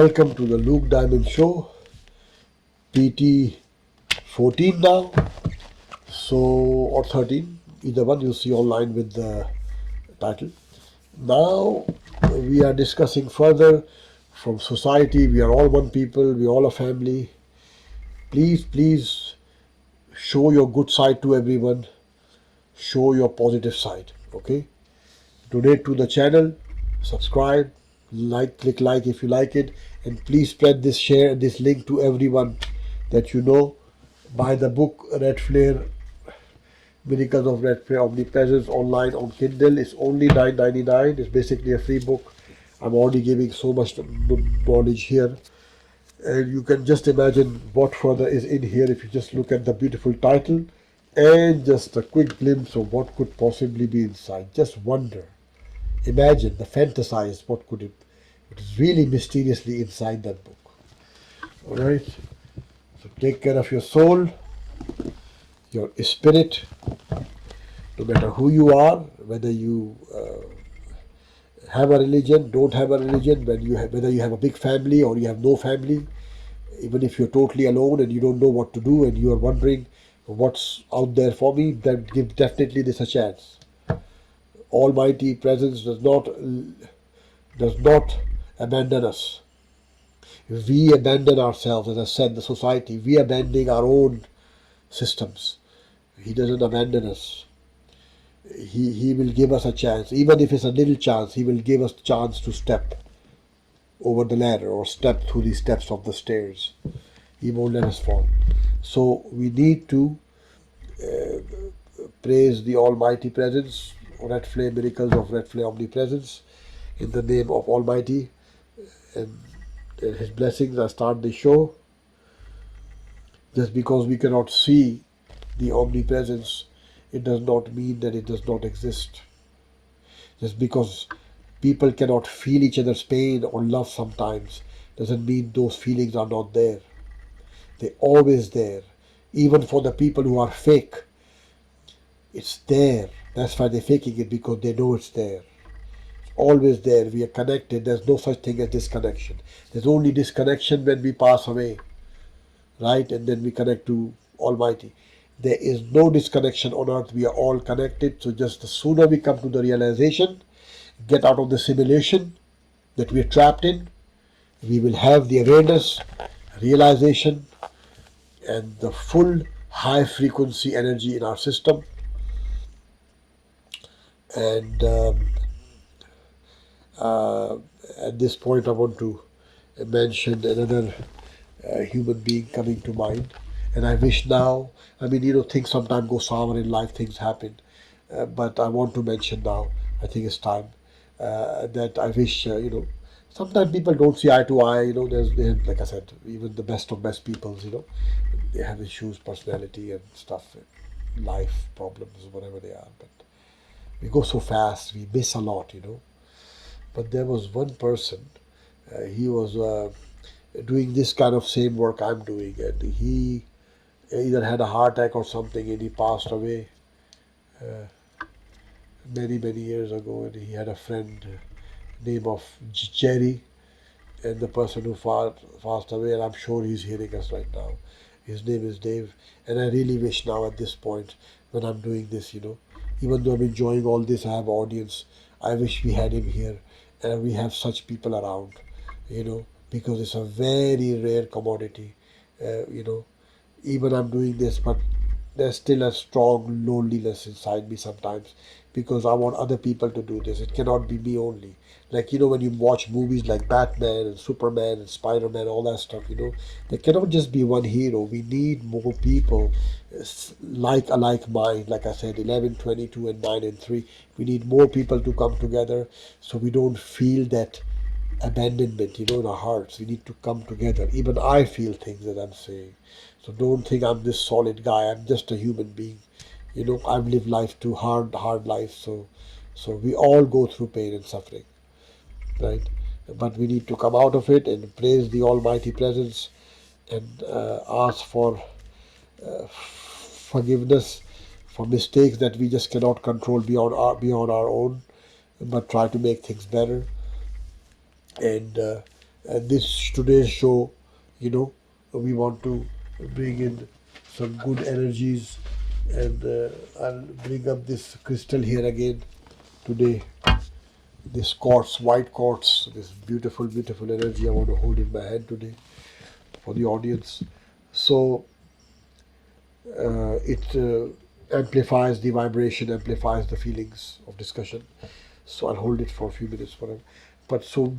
Welcome to the Luke Diamond Show, pt14 now, or 13, either one you see online with the title. Now we are discussing further from society. We are all one people, we are all a family. Please show your good side to everyone, show your positive side, okay? Donate to the channel, subscribe, click like if you like it, and please share this link to everyone that you know. Buy the book Red Flare, Miracles of Red Flare Omnipresence online on Kindle. It's only $9.99. It's basically a free book. I'm already giving so much knowledge here. And you can just imagine what further is in here if you just look at the beautiful title and just a quick glimpse of what could possibly be inside. Just wonder. Imagine, fantasize what could it is really mysteriously inside that book. Alright? So take care of your soul, your spirit, no matter who you are, whether you have a religion, don't have a religion, whether you have a big family or you have no family, even if you're totally alone and you don't know what to do and you are wondering what's out there for me, then give definitely this a chance. Almighty Presence does not abandon us. We abandon ourselves, as I said, the society. We abandon our own systems. He doesn't abandon us. He will give us a chance. Even if it's a little chance, He will give us a chance to step over the ladder or step through the steps of the stairs. He won't let us fall. So we need to praise the Almighty Presence, Red Flame Miracles of Red Flame Omnipresence, in the name of Almighty and His blessings. I start the show. Just because we cannot see the omnipresence, it does not mean that it does not exist. Just because people cannot feel each other's pain or love sometimes, doesn't mean those feelings are not there. They're always there. Even for the people who are fake, it's there. That's why they're faking it, because they know it's there. It's always there. We are connected. There's no such thing as disconnection. There's only disconnection when we pass away, right? And then we connect to Almighty. There is no disconnection on earth. We are all connected. So just the sooner we come to the realization, get out of the simulation that we are trapped in, we will have the awareness, realization, and the full high frequency energy in our system. And at this point I want to mention another human being coming to mind. And I wish now, things sometimes go sour in life, things happen. But I want to mention now, I think it's time, that I wish, sometimes people don't see eye to eye, like I said, even the best of best peoples, they have issues, personality and stuff, life problems, whatever they are. But we go so fast, we miss a lot, But there was one person, he was doing this kind of same work I'm doing, and he either had a heart attack or something, and he passed away many years ago. And he had a friend name of Jerry, and the person who passed away, and I'm sure he's hearing us right now, his name is Dave. And I really wish now at this point when I'm doing this, even though I'm enjoying all this, I have audience, I wish we had him here and we have such people around, because it's a very rare commodity, even I'm doing this, but there's still a strong loneliness inside me sometimes, because I want other people to do this. It cannot be me only. Like, when you watch movies like Batman and Superman and Spider-Man, all that stuff, there cannot just be one hero. We need more people like a like mind. Like I said, 11, 22 and 9 and 3. We need more people to come together so we don't feel that abandonment, in our hearts. We need to come together. Even I feel things that I'm saying. So don't think I'm this solid guy. I'm just a human being. I've lived life too hard life. So we all go through pain and suffering, right? But we need to come out of it and praise the Almighty Presence and ask for forgiveness for mistakes that we just cannot control beyond our own, but try to make things better. And And this today's show, you know, we want to bring in some good energies, and I'll bring up this crystal here again today. This quartz, white quartz, this beautiful, beautiful energy I want to hold in my hand today for the audience. So it amplifies the vibration, amplifies the feelings of discussion. So I'll hold it for a few minutes for him. But so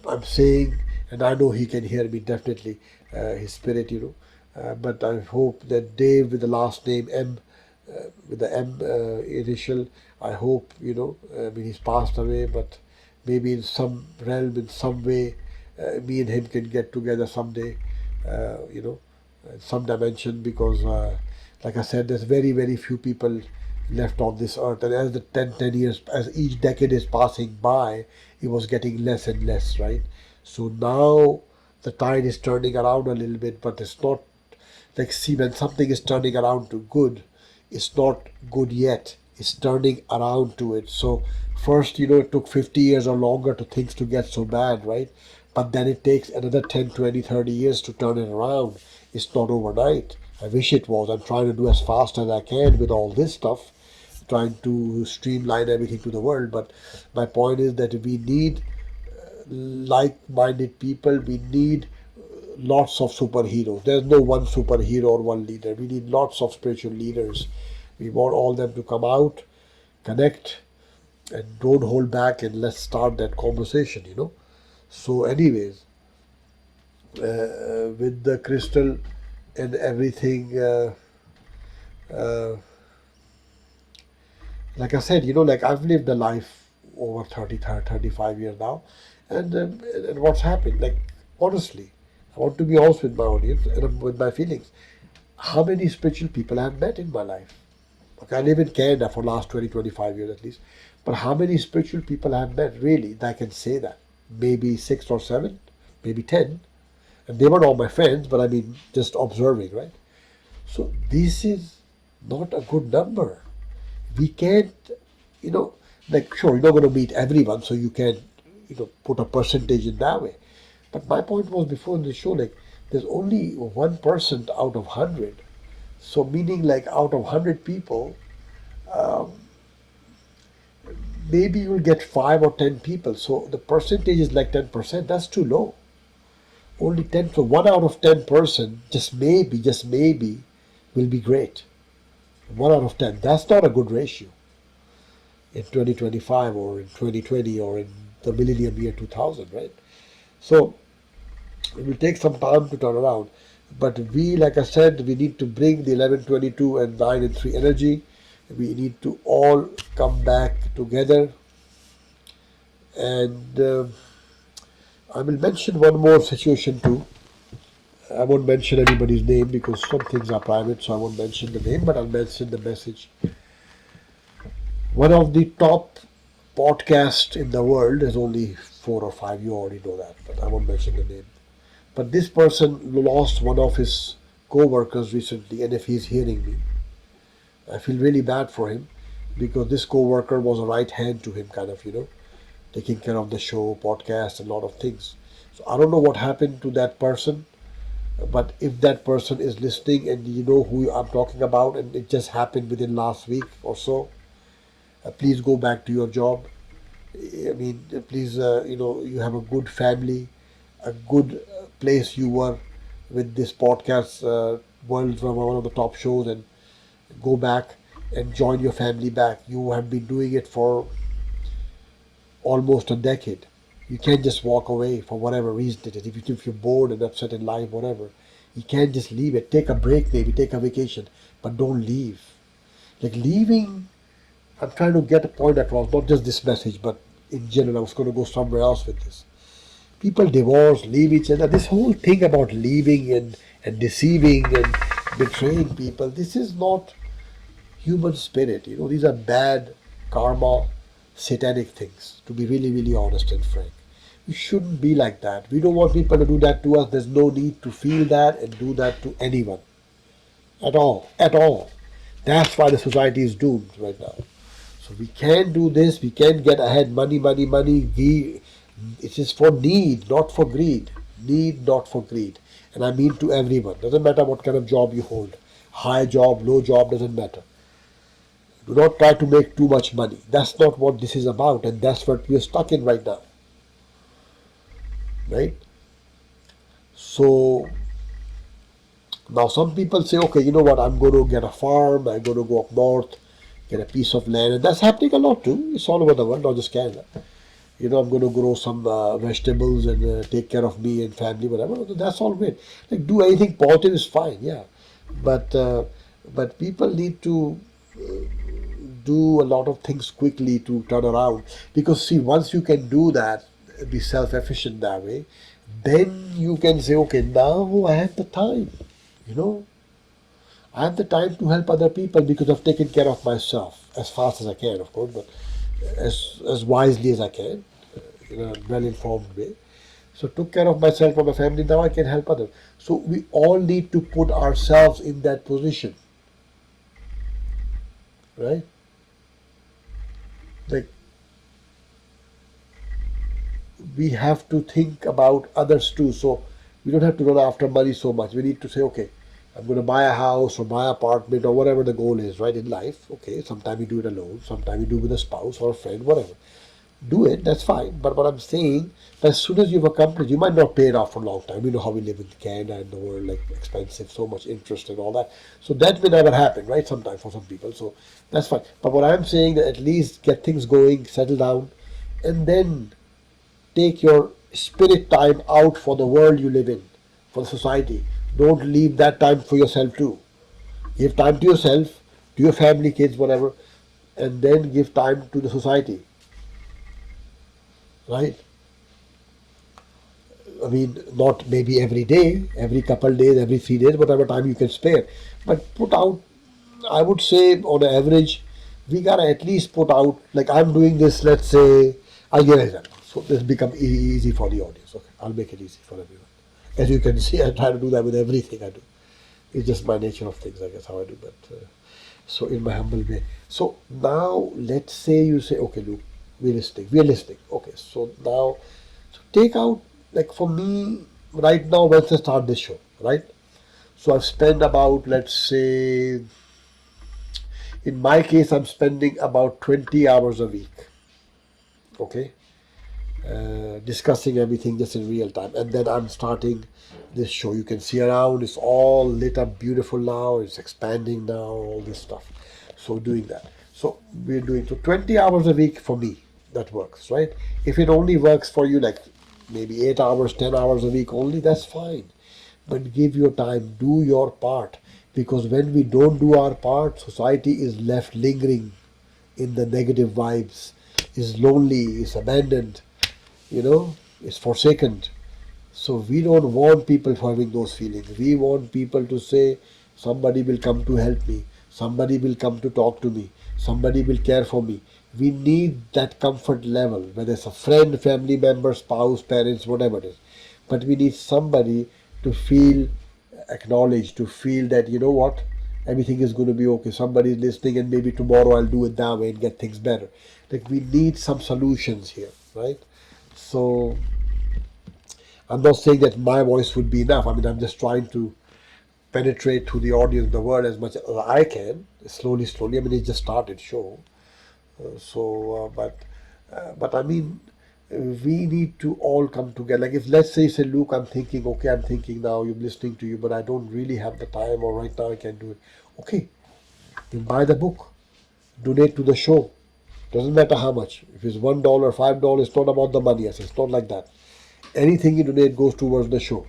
I'm saying, and I know he can hear me definitely, his spirit, but I hope that Dave with the last name M, with the M initial, I hope, I mean, he's passed away, but maybe in some realm, in some way, me and him can get together someday, in some dimension, because, like I said, there's very, very few people left on this earth. And as the 10 years, as each decade is passing by, it was getting less and less, right? So now the tide is turning around a little bit, but it's not like, see, when something is turning around to good, it's not good yet. It's turning around to it. So first, it took 50 years or longer to things to get so bad, right? But then it takes another 10, 20, 30 years to turn it around. It's not overnight. I wish it was. I'm trying to do as fast as I can with all this stuff, trying to streamline everything to the world. But my point is that we need like-minded people. We need lots of superheroes. There's no one superhero or one leader. We need lots of spiritual leaders. We want all them to come out, connect, and don't hold back, and let's start that conversation. So, anyways, with the crystal and everything, uh, like I said, like I've lived a life over 30, 35 years now, and what's happened? Like, honestly, I want to be honest with my audience and with my feelings. How many spiritual people I have met in my life? Okay, I live in Canada for last 20, 25 years at least. But how many spiritual people I have met really that I can say that? Maybe six or seven, maybe 10. And they were all my friends, but I mean, just observing, right? So this is not a good number. We can't, you know, like, sure, you're not going to meet everyone, so you can't, put a percentage in that way. But my point was before in the show, like, there's only 1% out of 100. So meaning, like, out of 100 people, um, maybe you'll get 5 or 10 people. So the percentage is like 10%. That's too low. Only 10, so 1 out of 10%, just maybe, will be great. 1 out of 10. That's not a good ratio in 2025 or in 2020 or in the millennium year 2000, right? So it will take some time to turn around. But we, like I said, we need to bring the 11, 22, and 9 and 3 energy. We need to all come back together. And I will mention one more situation too. I won't mention anybody's name because some things are private, so I won't mention the name, but I'll mention the message. One of the top podcasts in the world, there's only 4 or 5, you already know that, but I won't mention the name. But this person lost one of his co-workers recently, and if he's hearing me, I feel really bad for him because this co-worker was a right hand to him, kind of, taking care of the show, podcast, and a lot of things. So I don't know what happened to that person, but if that person is listening and you know who I'm talking about, and it just happened within last week or so, please go back to your job. I mean, please, you have a good family, a good place you were with this podcast, world, one of the top shows, and go back and join your family back. You have been doing it for almost a decade. You can't just walk away for whatever reason it is. If you're bored and upset in life, whatever, you can't just leave it. Take a break, maybe take a vacation, but don't leave. Like leaving, I'm trying to get a point across, not just this message, but in general. I was going to go somewhere else with this. People divorce, leave each other. This whole thing about leaving and deceiving and betraying people, this is not human spirit. These are bad karma, satanic things, to be really, really honest and frank. We shouldn't be like that. We don't want people to do that to us. There's no need to feel that and do that to anyone. At all. At all. That's why the society is doomed right now. So we can do this. We can get ahead. Money, money, money. It is for need, not for greed. Need, not for greed. And I mean to everyone. Doesn't matter what kind of job you hold. High job, low job, doesn't matter. Do not try to make too much money. That's not what this is about, and that's what we're stuck in right now. Right? So now some people say, okay, you know what, I'm going to get a farm, I'm going to go up north, get a piece of land, and that's happening a lot too. It's all over the world, not just Canada. I'm going to grow some vegetables and take care of me and family, whatever. That's all great. Like, do anything positive is fine, yeah. But people need to do a lot of things quickly to turn around, because see, once you can do that, be self-efficient that way, then you can say, okay, now I have the time. You know, I have the time to help other people because I've taken care of myself as fast as I can, of course, but as wisely as I can, in a well-informed way. So took care of myself and my family. Now I can help others. So we all need to put ourselves in that position, right? Like, we have to think about others too. So we don't have to run after money so much. We need to say, okay, I'm going to buy a house or buy an apartment or whatever the goal is, right, in life. Okay, sometimes you do it alone, sometimes you do it with a spouse or a friend, whatever. Do it, that's fine. But what I'm saying, as soon as you've accomplished, you might not pay it off for a long time. You know how we live in Canada and the world, like expensive, so much interest and all that. So that may never happen, right? Sometimes for some people. So that's fine. But what I'm saying, that at least get things going, settle down, and then take your spirit time out for the world you live in, for the society. Don't leave that time for yourself too. Give time to yourself, to your family, kids, whatever, and then give time to the society, right? I mean, not maybe every day, every couple days, every 3 days, whatever time you can spare. But put out, I would say, on average, we gotta at least put out, like I'm doing this, let's say, I'll give an example. So this become easy for the audience. Okay, I'll make it easy for everyone. As you can see, I try to do that with everything I do. It's just my nature of things, I guess, how I do. But so in my humble way. So now, let's say you say, okay, look, we're listening. Okay, so now, so take out, like for me, right now, once I start this show, right? So I've spent about, let's say, in my case, I'm spending about 20 hours a week, okay, discussing everything just in real time. And then I'm starting this show. You can see around, it's all lit up beautiful now, it's expanding now, all this stuff. So doing that. So we're doing, so 20 hours a week for me, that works, right? If it only works for you, like maybe 8 hours, 10 hours a week only, that's fine. But give your time, do your part. Because when we don't do our part, society is left lingering in the negative vibes, is lonely, is abandoned, is forsaken. So we don't want people having those feelings. We want people to say, somebody will come to help me, somebody will come to talk to me, somebody will care for me. We need that comfort level, whether it's a friend, family member, spouse, parents, whatever it is. But we need somebody to feel acknowledged, to feel that, you know what, everything is going to be okay. Somebody is listening, and maybe tomorrow I'll do it that way and get things better. Like, we need some solutions here, right? So I'm not saying that my voice would be enough. I mean, I'm just trying to penetrate to the audience, the world, as much as I can, slowly, slowly. I mean, it just started show. But I mean, we need to all come together. Like, if let's say, Luke, I'm thinking, okay, I'm thinking now, you're listening to you, but I don't really have the time, or right now I can't do it. Okay, then buy the book, donate to the show. Doesn't matter how much. If it's $1, $5, it's not about the money. It's not like that. Anything you donate goes towards the show,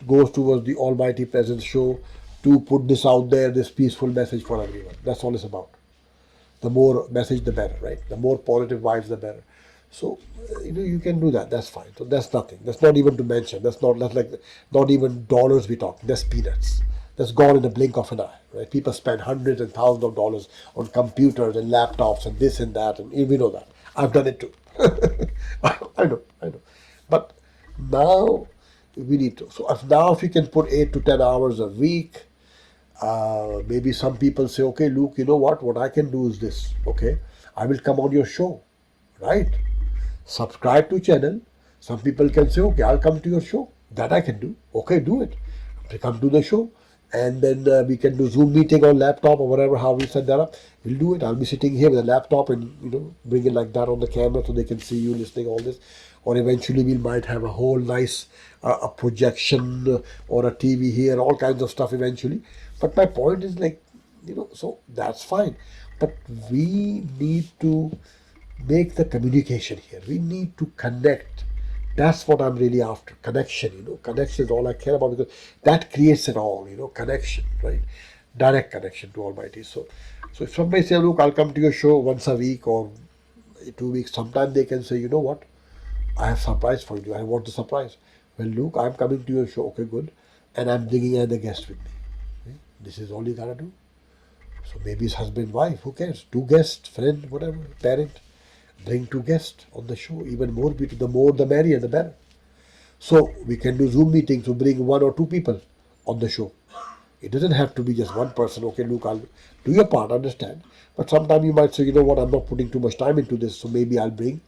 goes towards the Almighty Presence show, to put this out there, this peaceful message for everyone. That's all it's about. The more message, the better, right? The more positive vibes, the better. So you can do that. That's fine. So that's nothing. That's not even to mention. That's like not even dollars we talk. That's peanuts. That's gone in the blink of an eye, right? People spend hundreds and thousands of dollars on computers and laptops and this and that, and we know that. I've done it too. I know. But now we need to. So if you can put 8 to 10 hours a week, maybe some people say, okay, Luke, you know what I can do is this. Okay, I will come on your show, right? Subscribe to channel, Some people can say, okay, I'll come to your show. That I can do. Okay, do it. They come to the show, and then we can do Zoom meeting on laptop or whatever, how we set that up. We'll do it. I'll be sitting here with a laptop and, bring it like that on the camera so they can see you listening all this. Or eventually we might have a whole nice a projection or a TV here, all kinds of stuff eventually. But my point is like, so that's fine. But we need to make the communication here. We need to connect. That's what I'm really after. Connection, Connection is all I care about, because that creates it all, connection, right? Direct connection to Almighty. So if somebody says, look, I'll come to your show once a week or 2 weeks, sometimes they can say, you know what? I have surprise for you. I want the surprise. Well, look, I'm coming to your show. Okay, good. And I'm bringing another guest with me. Okay? This is all you gotta do. So maybe his husband, wife, who cares? Two guests, friend, whatever, parent. Bring two guests on the show. Even more beautiful. The more the merrier, the better. So we can do Zoom meetings to bring one or two people on the show. It doesn't have to be just one person. Okay, look, I'll do your part, understand. But sometimes you might say, you know what, I'm not putting too much time into this, so maybe I'll bring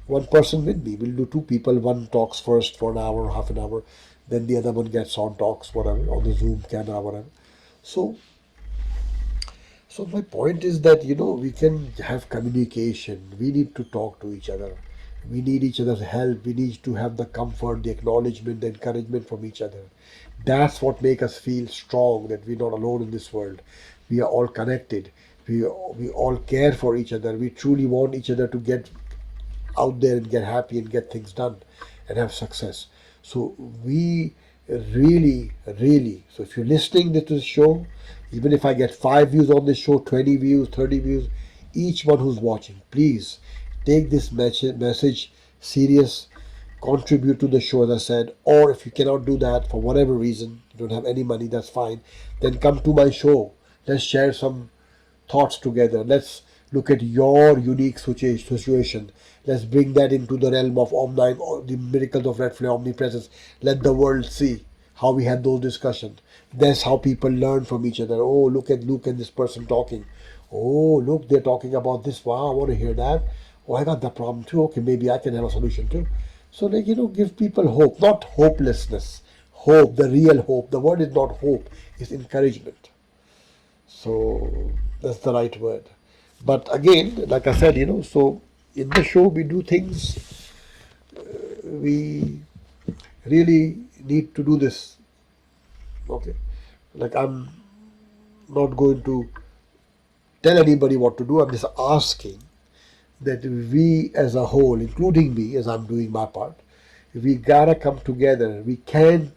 one person with me. We'll do two people. One talks first for an hour, half an hour. Then the other one gets on, talks, whatever, on the Zoom camera, whatever. So so my point is that we can have communication. We need to talk to each other. We need each other's help. We need to have the comfort, the acknowledgement, the encouragement from each other. That's what makes us feel strong, that we're not alone in this world. We are all connected. We all care for each other. We truly want each other to get out there and get happy and get things done and have success. So we really, so if you're listening to this show, even if I get 5 views on this show, 20 views, 30 views, each one who's watching, please take this message serious, contribute to the show, as I said. Or if you cannot do that for whatever reason, you don't have any money, that's fine, then come to my show. Let's share some thoughts together. Let's look at your unique situation. Let's bring that into the realm of the miracles of red flame omnipresence. Let the world see how we had those discussions. That's how people learn from each other. Oh, look at this person talking. Oh, look, they're talking about this. Wow, I want to hear that. Oh, I got that problem too. Okay, maybe I can have a solution too. So, give people hope, not hopelessness. Hope, the real hope. The word is not hope, it's encouragement. So that's the right word. But again, like I said, so in the show we do things, we really need to do this. Okay. Like I'm not going to tell anybody what to do. I'm just asking that we as a whole, including me as I'm doing my part, we gotta come together. We can't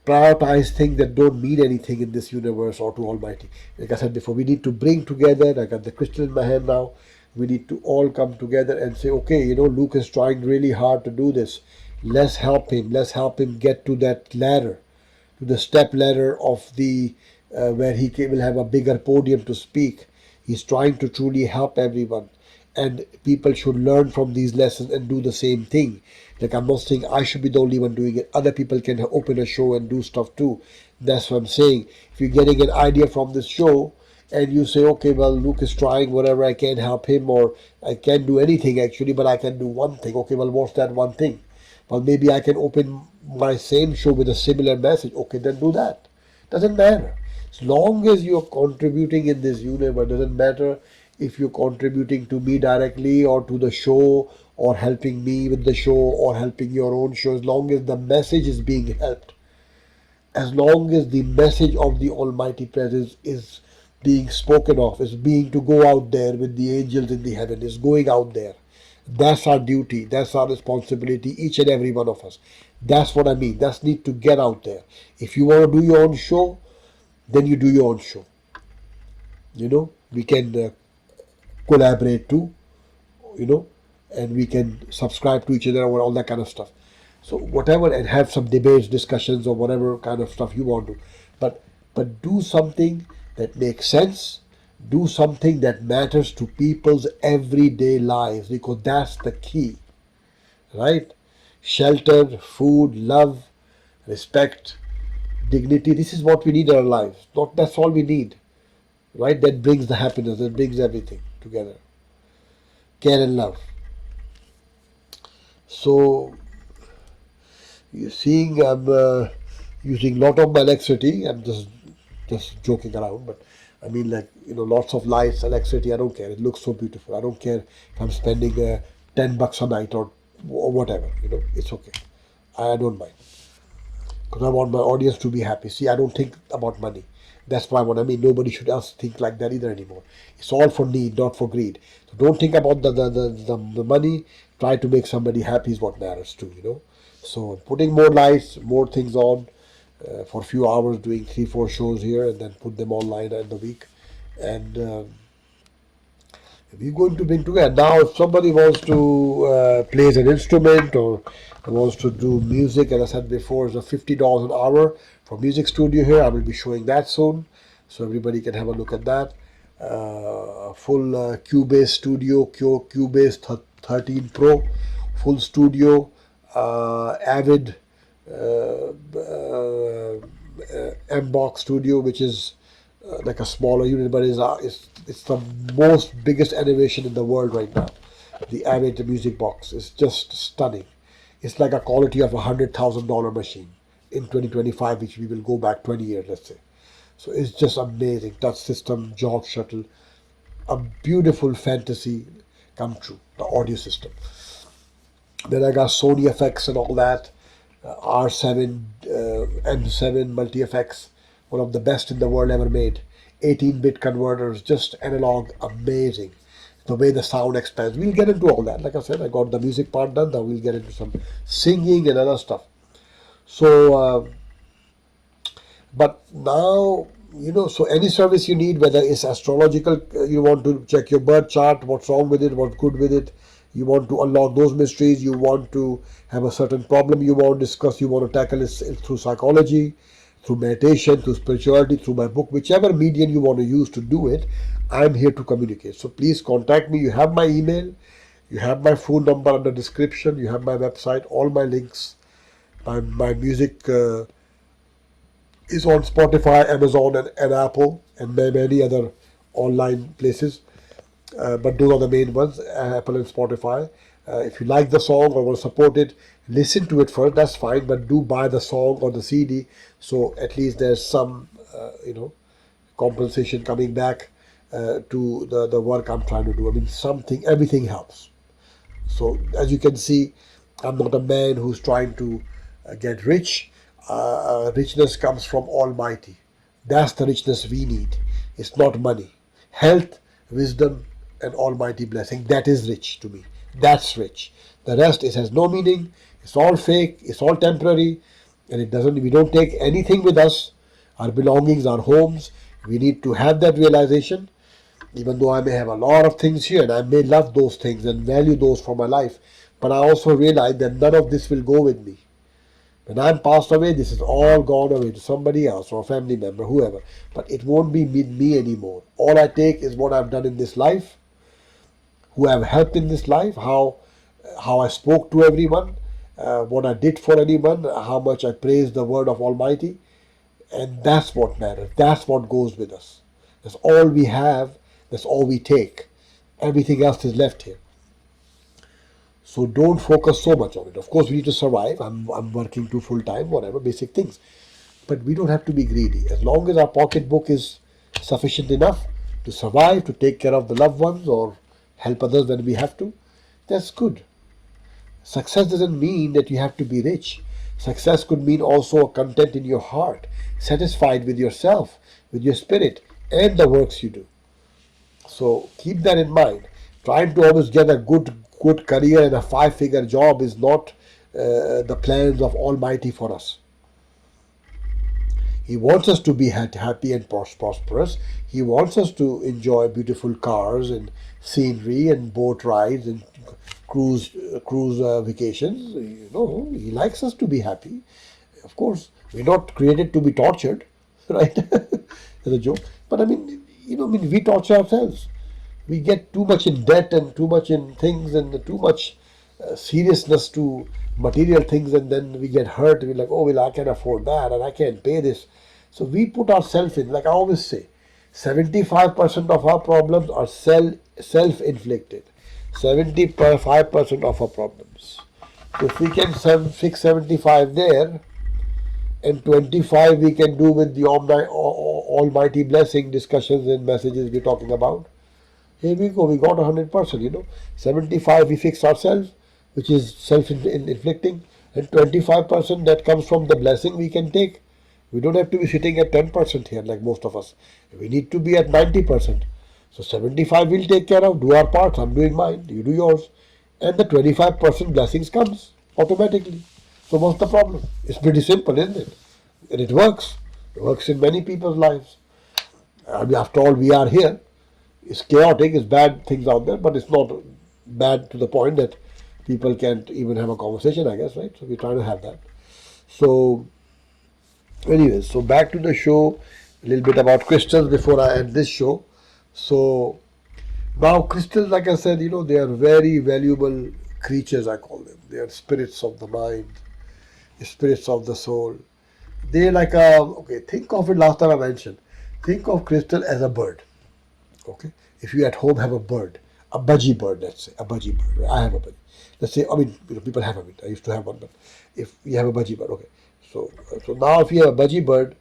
prioritize things that don't mean anything in this universe or to Almighty. Like I said before, we need to bring together. I got the crystal in my hand now. We need to all come together and say, okay, Luke is trying really hard to do this. Let's help him. Let's help him get to that ladder, to the step ladder of the where will have a bigger podium to speak. He's trying to truly help everyone, and people should learn from these lessons and do the same thing. Like I'm not saying I should be the only one doing it. Other people can open a show and do stuff too. That's what I'm saying. If you're getting an idea from this show and you say, okay, well, Luke is trying whatever, I can't help him, or I can't do anything actually, but I can do one thing. Okay, well, what's that one thing? Well, maybe I can open my same show with a similar message. Okay, then do that. Doesn't matter. As long as you're contributing in this universe, doesn't matter if you're contributing to me directly or to the show or helping me with the show or helping your own show, as long as the message is being helped, as long as the message of the Almighty Presence is being spoken of, is being to go out there with the angels in the heaven, is going out there. That's our duty. That's our responsibility, each and every one of us. That's what I mean. That's need to get out there. If you want to do your own show, then you do your own show. We can collaborate too, and we can subscribe to each other or all that kind of stuff. So whatever, and have some debates, discussions, or whatever kind of stuff you want to. But do something that makes sense. Do something that matters to people's everyday lives, because that's the key, right? Shelter, food, love, respect, dignity. This is what we need in our lives. Not that's all we need, right? That brings the happiness. That brings everything together. Care and love. So You're seeing I'm using lot of my electricity. I'm just joking around, but I mean, like, lots of lights, electricity. I don't care. It looks so beautiful. I don't care if I'm spending $10 a night or whatever. It's okay. I don't mind because I want my audience to be happy. See, I don't think about money. That's why what I mean. Nobody should else think like that either anymore. It's all for need, not for greed. So don't think about the money. Try to make somebody happy is what matters too. So putting more lights, more things on for a few hours, doing 3-4 shows here, and then put them online in the week. And we're going to bring together. Now, if somebody wants to play an instrument or wants to do music, as I said before, it's a $50 an hour for music studio here. I will be showing that soon, so everybody can have a look at that. Full Cubase studio, Cubase 13 Pro, full studio, Avid M-Box studio, which is like a smaller unit, but it's the most biggest innovation in the world right now. The Avid music box is just stunning. It's like a quality of $100,000 machine in 2025, which we will go back 20 years, let's say. So it's just amazing. Touch system, jog shuttle, a beautiful fantasy come true. The audio system. Then I got Sony effects and all that. R7, M7 multi effects, one of the best in the world ever made. 18-bit converters, just analog, amazing. The way the sound expands. We'll get into all that. Like I said, I got the music part done. Now we'll get into some singing and other stuff. So, but now, so any service you need, whether it's astrological, you want to check your birth chart, what's wrong with it, what's good with it, you want to unlock those mysteries, you want to have a certain problem you want to discuss, you want to tackle it through psychology, through meditation, through spirituality, through my book, whichever medium you want to use to do it, I'm here to communicate. So please contact me. You have my email, you have my phone number in the description, you have my website, all my links. My music is on Spotify, Amazon, and Apple, and many other online places. But those are the main ones, Apple and Spotify. If you like the song or want to support it, listen to it first, that's fine, but do buy the song or the CD, so at least there's some, compensation coming back to the work I'm trying to do. I mean, everything helps. So as you can see, I'm not a man who's trying to get rich. Richness comes from Almighty. That's the richness we need. It's not money. Health, wisdom, and almighty blessing. That is rich to me. That's rich. The rest, it has no meaning. It's all fake. It's all temporary, and it doesn't. We don't take anything with us. Our belongings, our homes. We need to have that realization. Even though I may have a lot of things here, and I may love those things and value those for my life, but I also realize that none of this will go with me. When I'm passed away, this is all gone away to somebody else or a family member, whoever. But it won't be with me anymore. All I take is what I've done in this life, who I've helped in this life, how I spoke to everyone, what I did for anyone, how much I praised the word of Almighty, and that's what matters. That's what goes with us. That's all we have. That's all we take. Everything else is left here. So don't focus so much on it. Of course, we need to survive. I'm working to full time, whatever, basic things. But we don't have to be greedy. As long as our pocketbook is sufficient enough to survive, to take care of the loved ones or help others when we have to, that's good. Success doesn't mean that you have to be rich. Success could mean also a content in your heart, satisfied with yourself, with your spirit, and the works you do. So keep that in mind. Trying to always get a good career and a 5-figure job is not the plans of Almighty for us. He wants us to be happy and prosperous. He wants us to enjoy beautiful cars and scenery and boat rides and cruise vacations. He likes us to be happy. Of course, we're not created to be tortured, right? As a joke. But I mean, we torture ourselves. We get too much in debt and too much in things and too much seriousness to material things, and then we get hurt. We're like, oh, well, I can't afford that and I can't pay this. So we put ourselves in, like I always say, 75% of our problems are self-inflicted. 75% of our problems. If we can fix 75 there, and 25 we can do with the almighty blessing discussions and messages we're talking about. Here we go, we got 100%, 75 we fix ourselves, which is self-inflicting, and 25% that comes from the blessing we can take. We don't have to be sitting at 10% here like most of us. We need to be at 90%. So 75 we'll take care of, do our part, I'm doing mine, you do yours. And the 25% blessings comes automatically. So what's the problem? It's pretty simple, isn't it? And it works. It works in many people's lives. I mean, after all, we are here. It's chaotic, it's bad things out there, but it's not bad to the point that people can't even have a conversation, I guess, right? So we're trying to have that. So, anyways, so back to the show, a little bit about crystals before I end this show. So, now crystals, like I said, they are very valuable creatures, I call them. They are spirits of the mind, spirits of the soul. They're like okay, think of it, last time I mentioned, think of crystal as a bird. Okay, if you at home have a bird, a budgie bird, let's say, a budgie bird. Right? I have a budgie. Let's say, I mean, people have a bit. I used to have one, but if you have a budgie bird, okay. So now if you have a budgie bird,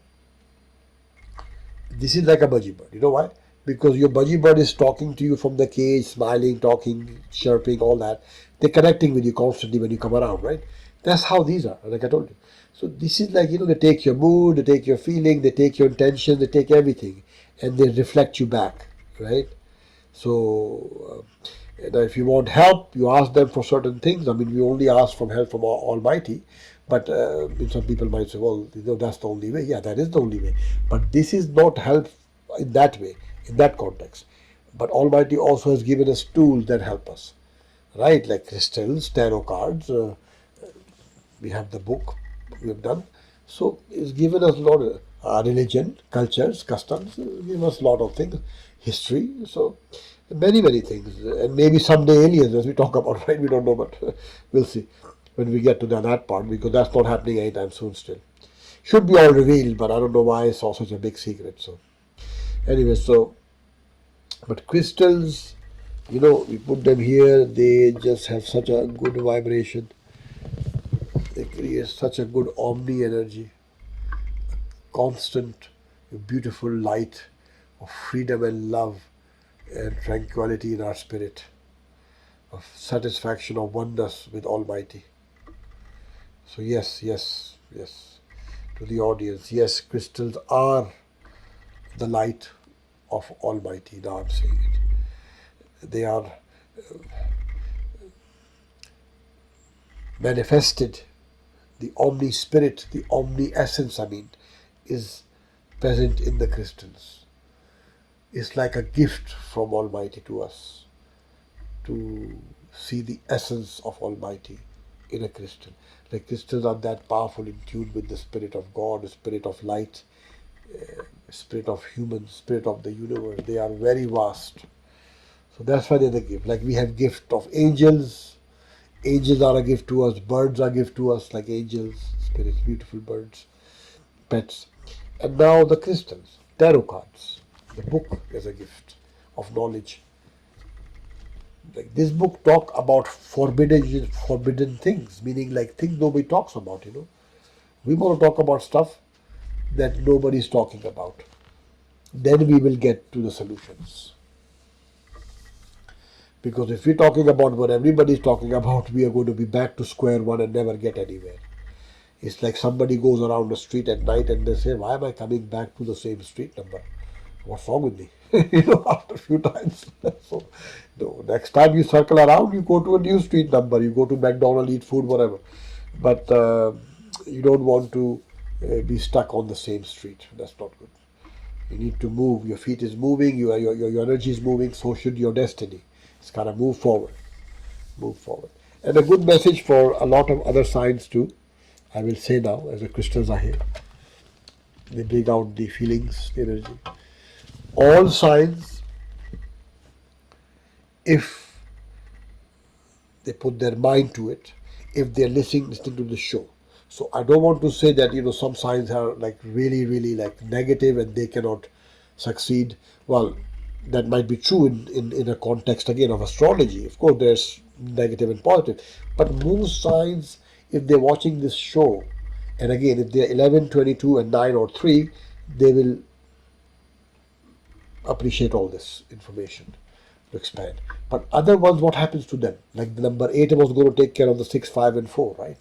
this is like a budgie bird. You know why? Because your budgie bird is talking to you from the cage, smiling, talking, chirping, all that. They're connecting with you constantly when you come around, right? That's how these are, like I told you. So this is like, they take your mood, they take your feeling, they take your intention, they take everything, and they reflect you back, right? So, and if you want help, you ask them for certain things. I mean, we only ask from help from Almighty, but some people might say, well, that's the only way. Yeah, that is the only way. But this is not help in that way, in that context. But Almighty also has given us tools that help us, right? Like crystals, tarot cards. We have the book we have done. So it's given us a lot of religion, cultures, customs, give us a lot of things, history. So many, many things. And maybe someday aliens, as we talk about, right? We don't know, but we'll see when we get to that part, because that's not happening anytime soon still. Should be all revealed, but I don't know why it's all such a big secret. So anyway, but crystals, we put them here, they just have such a good vibration. They create such a good omni energy, constant, beautiful light of freedom and love and tranquility in our spirit, of satisfaction, of oneness with Almighty. So yes, yes, yes, to the audience, yes, crystals are the light of Almighty. Now I'm saying it. They are manifested. The omni spirit, the omni essence, is present in the crystals. It's like a gift from Almighty to us to see the essence of Almighty in a crystal. The crystals are that powerful, in tune with the spirit of God, the spirit of light, spirit of humans, spirit of the universe. They are very vast. So that's why they're the gift. Like we have gift of angels. Angels are a gift to us. Birds are a gift to us, like angels, spirits, beautiful birds, pets. And now the crystals, tarot cards. The book is a gift of knowledge. Like this book talk about forbidden things, meaning like things nobody talks about. We want to talk about stuff that nobody's talking about. Then we will get to the solutions. Because if we're talking about what everybody's talking about, we are going to be back to square one and never get anywhere. It's like somebody goes around the street at night and they say, why am I coming back to the same street number? What's wrong with me? After a few times. So, next time you circle around, you go to a new street number, you go to McDonald's, eat food, whatever. But you don't want to be stuck on the same street. That's not good. You need to move. Your feet is moving, your energy is moving, so should your destiny. It's got to move forward. Move forward. And a good message for a lot of other signs too. I will say now, as the crystals are here, they bring out the feelings, the energy. All signs, if they put their mind to it, if they're listening to the show. So I don't want to say that some signs are like really, really like negative and they cannot succeed. Well, that might be true in a context again of astrology. Of course, there's negative and positive. But moon signs, if they're watching this show, and again, if they're 11, 22, and 9 or 3, they will appreciate all this information to expand. But other ones, what happens to them? Like the number 8 was going to take care of the 6, 5, and 4, right?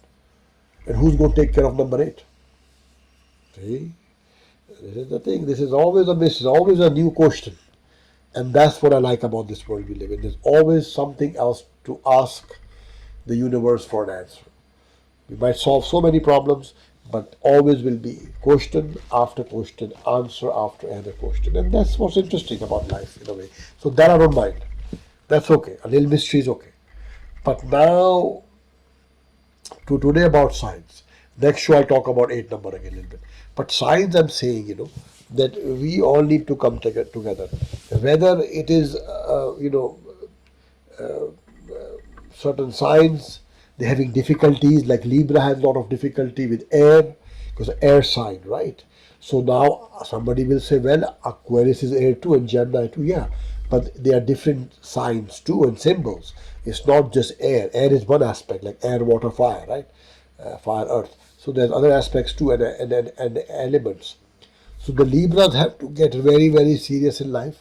And who's going to take care of number 8? See? This is the thing. This is always always a new question. And that's what I like about this world we live in. There's always something else to ask the universe for an answer. We might solve so many problems, but always will be question after question, answer after another question. And that's what's interesting about life in a way. So that I don't mind. That's okay. A little mystery is okay. But now to today about science. Next show I'll talk about 8 number again a little bit. But science, I'm saying, that we all need to come together. Whether it is, certain signs, they're having difficulties, like Libra has a lot of difficulty with air, because air sign, right? So now somebody will say, well, Aquarius is air too and Gemini too. Yeah, but they are different signs too and symbols. It's not just air. Air is one aspect, like air, water, fire, right? Fire, earth. So there's other aspects too, and elements. So the Libras have to get very, very serious in life.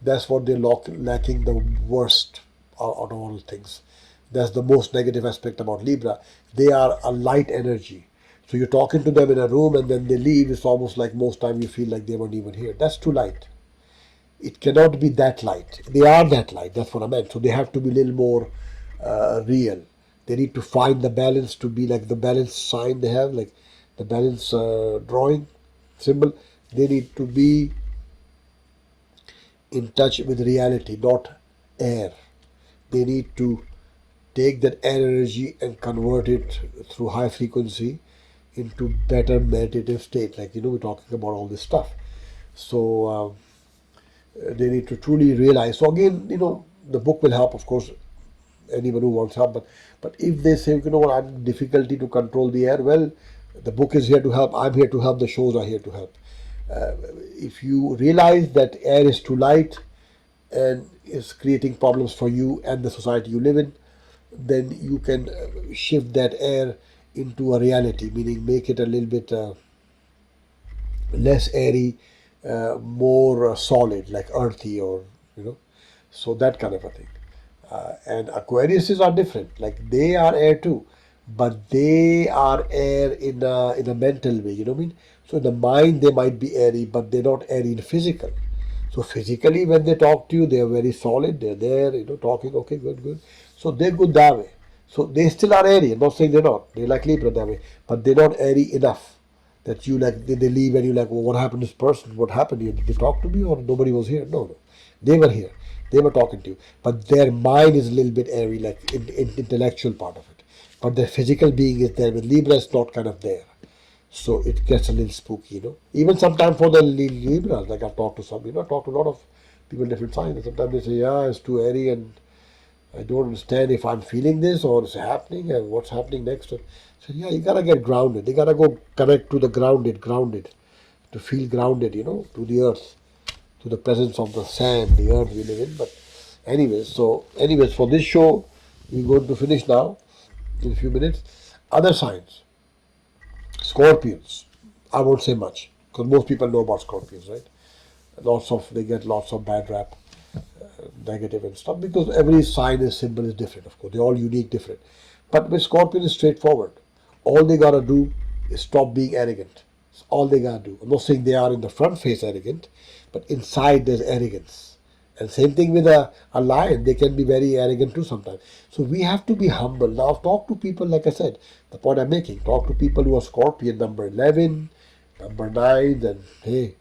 That's what they're lacking the worst out of all things. That's the most negative aspect about Libra. They are a light energy. So you're talking to them in a room and then they leave. It's almost like most time you feel like they weren't even here. That's too light. It cannot be that light. They are that light. That's what I meant. So they have to be a little more real. They need to find the balance to be like the balance sign they have, like the balance drawing symbol. They need to be in touch with reality, not air. They need to take that air energy and convert it through high frequency into better meditative state. Like, we're talking about all this stuff. So they need to truly realize. So again, the book will help, of course, anyone who wants help. But if they say, what, I'm in difficulty to control the air, well, the book is here to help. I'm here to help. The shows are here to help. If you realize that air is too light and is creating problems for you and the society you live in, then you can shift that air into a reality, meaning make it a little bit less airy, more solid, like earthy, or so that kind of a thing. And Aquariuses are different, like they are air too, but they are air in a mental way. You know what I mean? So in the mind they might be airy, but they're not airy in physical. So physically, when they talk to you, they are very solid. They're there, talking. Okay, good, good. So they're good that way. So they still are airy. I'm not saying they're not. They're like Libra that way, but they're not airy enough that you like. They leave and you like, well, what happened to this person? What happened here? Did they talk to me or nobody was here? No, no, they were here. They were talking to you, but their mind is a little bit airy, like in intellectual part of it. But their physical being is there. With Libra, it's not kind of there. So it gets a little spooky, Even sometimes for the Libras, like I've talked to some, I talk to a lot of people in different signs, and sometimes they say, yeah, it's too airy and I don't understand if I'm feeling this or it's happening and what's happening next. I said, yeah, you gotta get grounded. You gotta go connect to the grounded, to feel grounded, to the earth, to the presence of the sand, the earth we live in. But anyways, for this show, we're going to finish now in a few minutes. Other signs. Scorpions, I won't say much because most people know about scorpions, right? They get lots of bad rap, negative and stuff, because every sign and symbol is different. Of course, they're all unique, different. But with scorpion, it's straightforward. All they gotta do is stop being arrogant. That's all they gotta do. I'm not saying they are in the front face arrogant, but inside there's arrogance. And same thing with a lion. They can be very arrogant too sometimes. So we have to be humble. Now talk to people, like I said, the point I'm making. Talk to people who are Scorpion, number 11, number 9, and hey,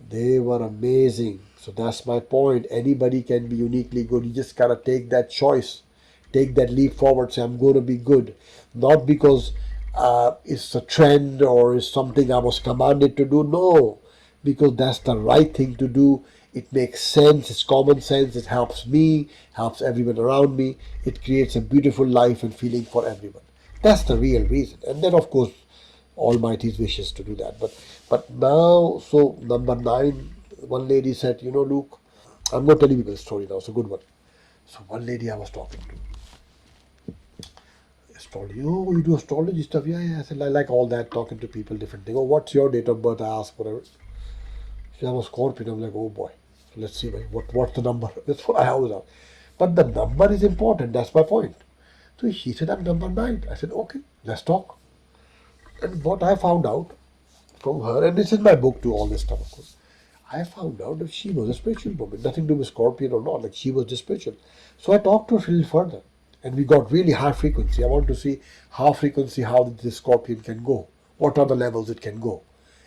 they were amazing. So that's my point. Anybody can be uniquely good. You just gotta take that choice. Take that leap forward. Say, I'm going to be good. Not because it's a trend or it's something I was commanded to do. No, because that's the right thing to do. It makes sense, it's common sense, it helps me, helps everyone around me. It creates a beautiful life and feeling for everyone. That's the real reason. And then, of course, Almighty's wishes to do that. But now, so number 9, one lady said, Luke, I'm going to tell you the story now. It's a good one. So one lady I was talking to, astrology. Oh, you do astrology stuff? Yeah, yeah. I said, I like all that, talking to people, different thing. Oh, what's your date of birth? I ask, whatever. She said, I'm a Scorpio. I'm like, oh boy. So let's see, what's the number? That's what I always ask. But the number is important. That's my point. So she said, I'm number 9. I said, okay, let's talk. And what I found out from her, and this is my book too, all this stuff, of course. I found out that she was a spiritual woman, nothing to do with Scorpion or not, like she was just spiritual. So I talked to her a little further, and we got really high frequency. I want to see how this Scorpion can go. What are the levels it can go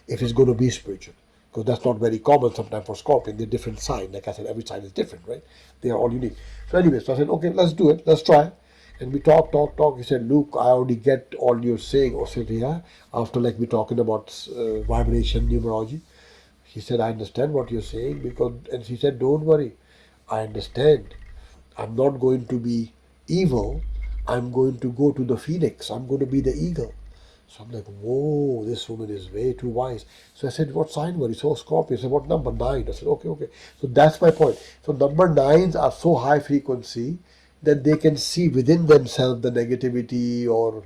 if it's going to be spiritual? Because that's not very common sometimes for Scorpion. They're different sign. Like I said, every sign is different, right? They are all unique. So anyway, so I said, okay, let's do it. Let's try. And we talk. He said, Luke, I already get all you're saying. I said, yeah. After like we talking about vibration, numerology. He said, I understand what you're saying because, and she said, don't worry. I understand. I'm not going to be evil. I'm going to go to the phoenix. I'm going to be the eagle. So I'm like, whoa, this woman is way too wise. So I said, what sign were you? So Scorpio. I said, what number? 9. I said, okay. So that's my point. So number 9s are so high frequency that they can see within themselves the negativity or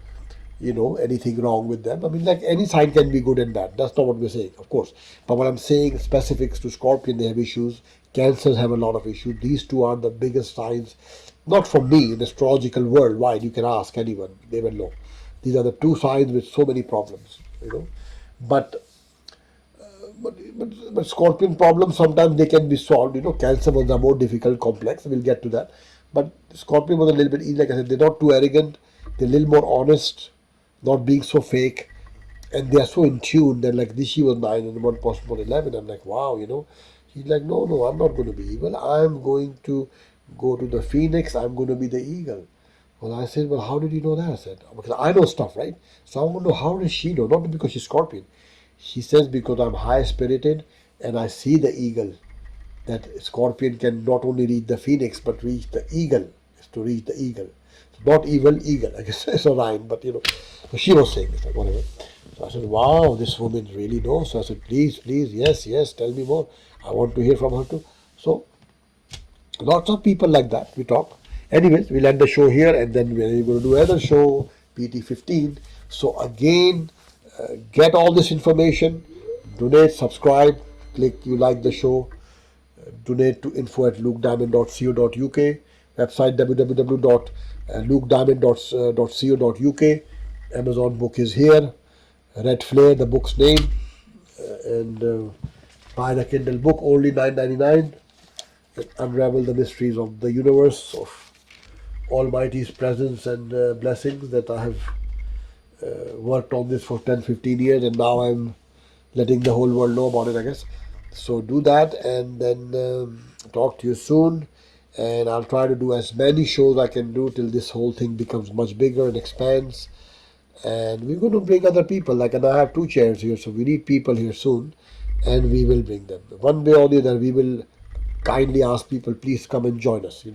anything wrong with them. I mean, like any sign can be good and bad. That's not what we're saying, of course. But what I'm saying, specifics to Scorpion, they have issues. Cancers have a lot of issues. These two are the biggest signs, not from me, in the astrological world. Why? You can ask anyone. They will know. These are the two signs with so many problems. But but Scorpion problems sometimes they can be solved. Cancer ones are more difficult, complex. We'll get to that. But Scorpion was a little bit easy. Like I said, they're not too arrogant. They're a little more honest, not being so fake, and they are so in tune that like this she was 9 and one person was 11. I'm like, wow. He's like, no, I'm not going to be evil. I'm going to go to the phoenix. I'm going to be the eagle. Well, I said, well, how did you know that? I said, because I know stuff, right? So I want to know, how does she know? Not because she's Scorpion. She says, because I'm high spirited and I see the eagle. That Scorpion can not only reach the phoenix but reach the eagle. Is to reach the eagle. So not evil, eagle. I guess it's a rhyme, but So she was saying this, like whatever. So I said, wow, this woman really knows. So I said, please, yes, tell me more. I want to hear from her too. So lots of people like that. We talk. Anyways, we'll end the show here, and then we're going to do another show, PT15. So again, get all this information, donate, subscribe, click you like the show, donate to info@lukediamond.co.uk, website www.lukediamond.co.uk. Amazon book is here. Red Flare, the book's name, and buy the Kindle book, only $9.99. Unravel the mysteries of the universe, of Almighty's presence and blessings. That I have worked on this for 10-15 years, and now I'm letting the whole world know about it, I guess. So do that, and then talk to you soon. And I'll try to do as many shows I can do till this whole thing becomes much bigger and expands. And we're going to bring other people. And I have 2 chairs here, so we need people here soon, and we will bring them. One way or the other, we will kindly ask people, please come and join us.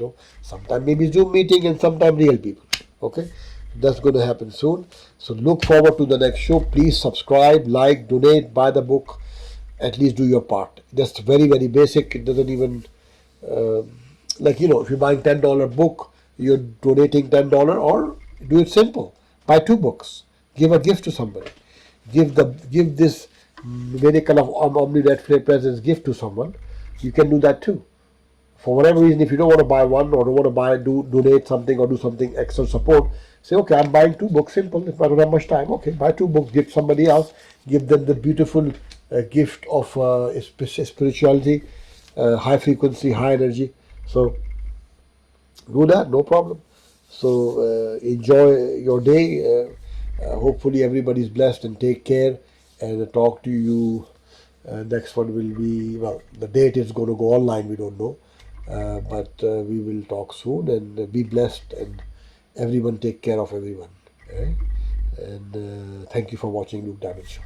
Sometime maybe Zoom meeting and sometime real people. Okay, that's going to happen soon. So look forward to the next show. Please subscribe, like, donate, buy the book. At least do your part. That's very, very basic. It doesn't even if you're buying $10 book, you're donating $10, or do it simple. Buy 2 books. Give a gift to somebody. Give this miracle of Omni Red Flare Presence gift to someone. You can do that too. For whatever reason, if you don't want to buy one or don't want to donate something or do something extra support, say, okay, I'm buying 2 books, simple. If I don't have much time, okay, buy 2 books, give somebody else, give them the beautiful gift of spirituality, high frequency, high energy. So do that, no problem. So enjoy your day. Hopefully everybody's blessed, and take care, and talk to you. Next one will be, well, the date is going to go online, we don't know. But we will talk soon, and be blessed, and everyone take care of everyone. Okay? And thank you for watching Luke Diamond Show.